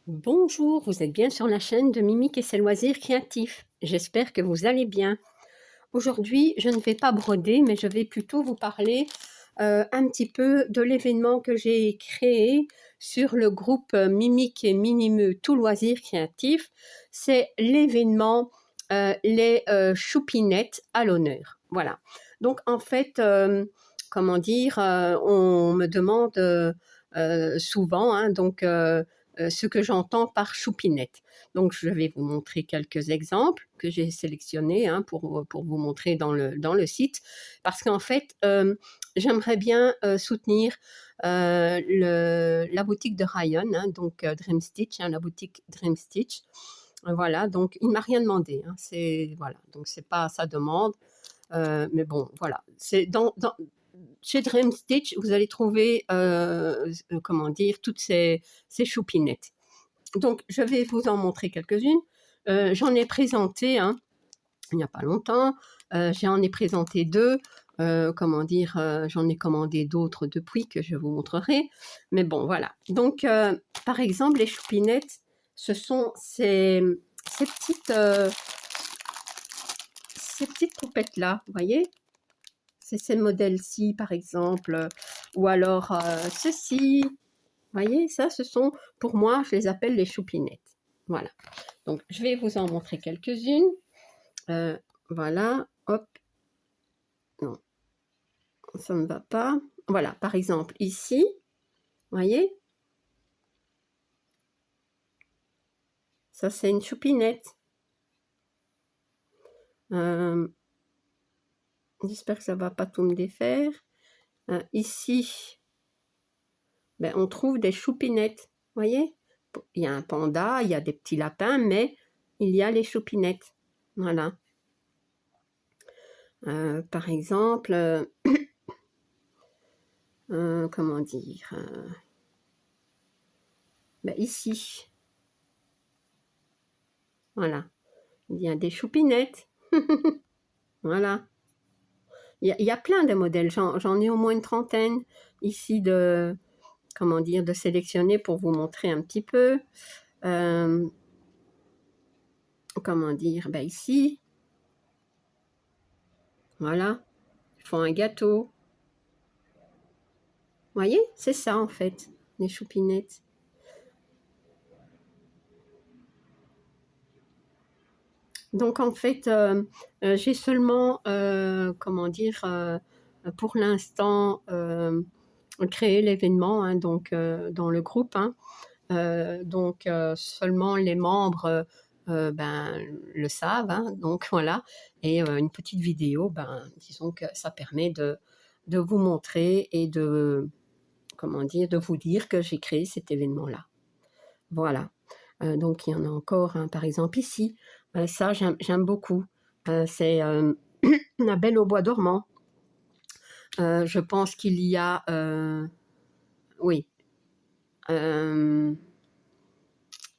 Bonjour, vous êtes bien sur la chaîne de Mimique et ses loisirs créatifs. J'espère que vous allez bien. Aujourd'hui, je ne vais pas broder, mais je vais plutôt vous parler un petit peu de l'événement que j'ai créé sur le groupe Mimique et Minimeux tout loisirs créatifs. C'est l'événement les choupinettes à l'honneur. Voilà. Donc en fait, comment dire, on me demande souvent, hein, ce que j'entends par choupinette. Donc, je vais vous montrer quelques exemples que j'ai sélectionnés pour vous montrer dans le site. Parce qu'en fait, j'aimerais bien soutenir la boutique de Ryan, hein, donc Dream Stitch, hein, la boutique Dream Stitch. Voilà, donc il m'a rien demandé. Hein, voilà, donc c'est pas à sa demande. Mais bon, voilà. Chez Dream Stitch, vous allez trouver, comment dire, toutes ces choupinettes. Donc, je vais vous en montrer quelques-unes. J'en ai présenté un il n'y a pas longtemps. J'en ai présenté deux. Comment dire, j'en ai commandé d'autres depuis que je vous montrerai. Mais bon, voilà. Donc, par exemple, les choupinettes, ce sont ces petites poupettes-là, vous voyez? C'est ces modèles-ci, par exemple, ou alors ceci. Vous voyez, ça, ce sont, pour moi, je les appelle les choupinettes. Voilà. Donc, je vais vous en montrer quelques-unes. Voilà, hop. Non, ça ne va pas. Voilà, par exemple, ici, vous voyez, ça, c'est une choupinette. J'espère que ça ne va pas tout me défaire. Ici, ben, on trouve des choupinettes, vous voyez. Il y a un panda, il y a des petits lapins, mais il y a les choupinettes. Voilà. Par exemple, comment dire, ben ici, voilà, il y a des choupinettes. Voilà. Il y a plein de modèles, j'en ai au moins une trentaine ici comment dire, de sélectionner pour vous montrer un petit peu. Comment dire, ben ici, voilà, ils font un gâteau. Vous voyez, c'est ça en fait, les choupinettes. Donc en fait, j'ai seulement, comment dire, pour l'instant, créé l'événement, hein, donc dans le groupe, hein. Donc seulement les membres ben, le savent, hein, donc voilà. Et une petite vidéo, ben, disons que ça permet de vous montrer et comment dire, de vous dire que j'ai créé cet événement-là. Voilà. Donc il y en a encore, hein, par exemple ici. Ça, j'aime beaucoup. C'est La Belle au bois dormant. Je pense qu'il y a, oui,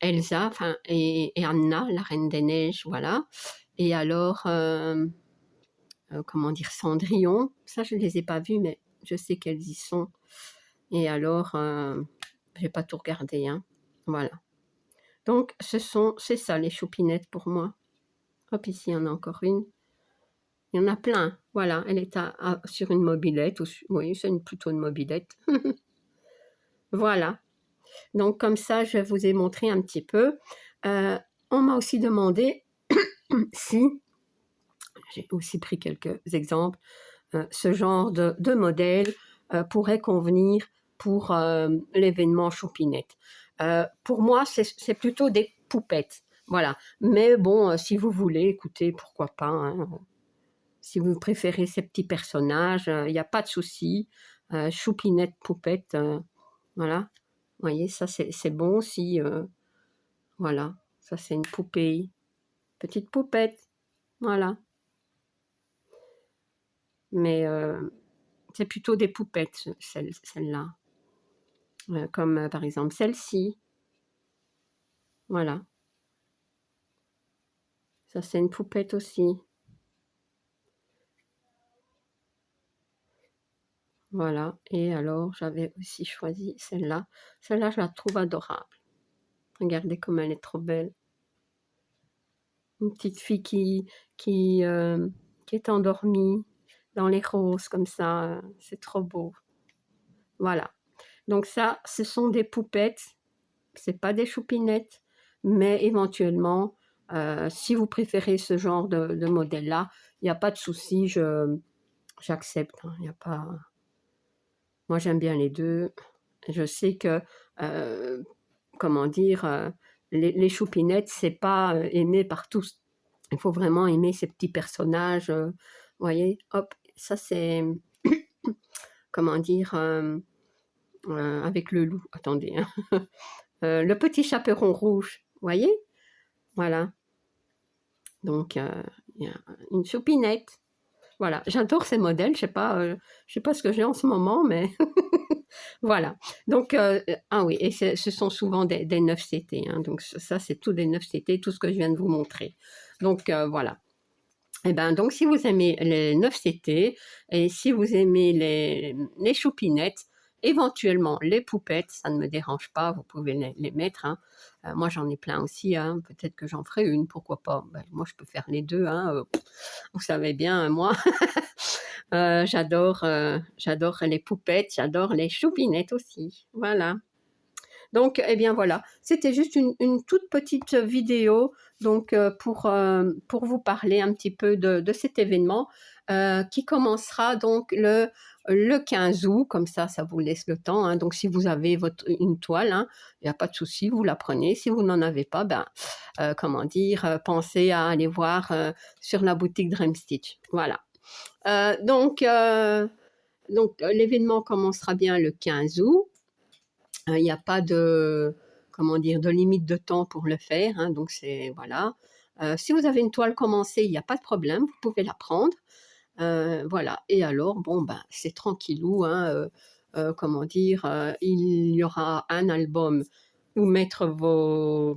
Elsa, et Anna, la Reine des Neiges, voilà. Et alors, comment dire, Cendrillon, ça je ne les ai pas vus, mais je sais qu'elles y sont. Et alors, je n'ai pas tout regardé, hein. Voilà. Donc, c'est ça les choupinettes pour moi. Hop, ici, il y en a encore une. Il y en a plein, voilà. Elle est sur une mobilette. Oui, c'est plutôt une mobilette. Voilà. Donc, comme ça, je vous ai montré un petit peu. On m'a aussi demandé si, j'ai aussi pris quelques exemples, ce genre de modèle pourrait convenir pour l'événement choupinette. Pour moi, c'est plutôt des poupettes. Voilà. Mais bon, si vous voulez, écoutez, pourquoi pas. Hein. Si vous préférez ces petits personnages, il n'y a pas de souci. Choupinette, poupette, voilà. Vous voyez, ça c'est bon aussi. Voilà. Ça c'est une poupée. Petite poupette. Voilà. Mais c'est plutôt des poupettes, celle-là. Comme par exemple celle-ci. Voilà. Ça, c'est une poupette aussi. Voilà. Et alors, j'avais aussi choisi celle-là. Celle-là, je la trouve adorable. Regardez comme elle est trop belle. Une petite fille qui est endormie dans les roses comme ça, c'est trop beau. Voilà. Donc ça, ce sont des poupettes, c'est pas des choupinettes, mais éventuellement, si vous préférez ce genre de modèle-là, il n'y a pas de souci, j'accepte, hein, il y a pas... Moi, j'aime bien les deux. Je sais que, comment dire, les choupinettes, c'est pas aimé par tous. Il faut vraiment aimer ces petits personnages, vous voyez, hop, ça c'est, comment dire, avec le loup, attendez, hein. Le petit chaperon rouge, vous voyez, voilà. Donc, il y a une choupinette. Voilà, j'adore ces modèles, je sais pas ce que j'ai en ce moment, mais voilà. Donc, ah oui, et ce sont souvent des 9CT, hein, donc ça c'est tout des 9CT, tout ce que je viens de vous montrer. Donc, voilà. Et ben donc si vous aimez les 9CT et si vous aimez les choupinettes, éventuellement les poupettes, ça ne me dérange pas, vous pouvez les mettre, hein. Moi j'en ai plein aussi, hein, peut-être que j'en ferai une, pourquoi pas. Ben, moi je peux faire les deux, hein, vous savez bien, moi j'adore les poupettes, j'adore les choupinettes aussi, voilà. Donc, eh bien voilà, c'était juste une toute petite vidéo donc, pour vous parler un petit peu de cet événement qui commencera donc le 15 août, comme ça vous laisse le temps, hein. Donc si vous avez une toile, hein, il n'y a pas de souci, vous la prenez. Si vous n'en avez pas, ben, comment dire, pensez à aller voir sur la boutique Dreamstitch. Voilà. Donc l'événement commencera bien le 15 août. Il n'y a pas de, comment dire, de limite de temps pour le faire, hein, donc c'est, voilà. Si vous avez une toile commencée, il n'y a pas de problème, vous pouvez la prendre. Voilà, et alors, bon, ben, c'est tranquillou, hein, comment dire, il y aura un album où mettre vos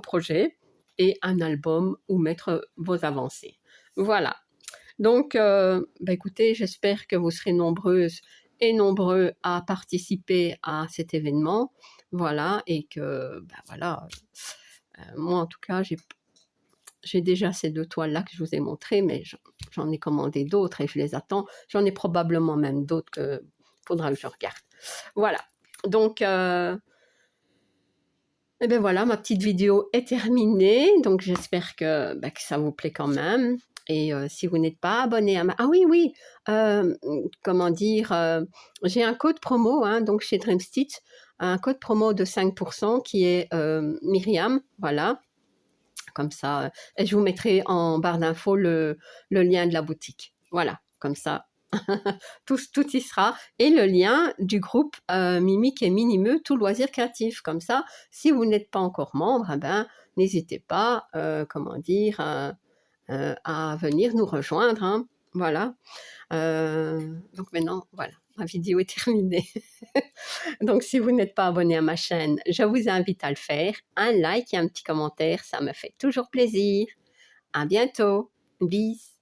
projets et un album où mettre vos avancées. Voilà. Donc, bah, écoutez, j'espère que vous serez nombreuses et nombreux à participer à cet événement. Voilà, et que, bah, voilà, moi en tout cas, j'ai déjà ces 2 toiles-là que je vous ai montrées, mais j'en ai commandé d'autres et je les attends. J'en ai probablement même d'autres qu'il faudra que je regarde. Voilà, donc, et bien voilà, ma petite vidéo est terminée, donc j'espère que ça vous plaît quand même. Et si vous n'êtes pas abonné à ma... Ah oui, oui, comment dire, j'ai un code promo, hein, donc chez Dreamstitch, un code promo de 5% qui est Myriam, voilà, comme ça, et je vous mettrai en barre d'infos le lien de la boutique, voilà, comme ça, tout y sera, et le lien du groupe Mimique et Minimeux, tout loisir créatif, comme ça, si vous n'êtes pas encore membre, eh ben, n'hésitez pas, comment dire, à venir nous rejoindre, hein, voilà. Donc maintenant, voilà, ma vidéo est terminée. Donc si vous n'êtes pas abonné à ma chaîne, je vous invite à le faire. Un like et un petit commentaire, ça me fait toujours plaisir. À bientôt. Bis.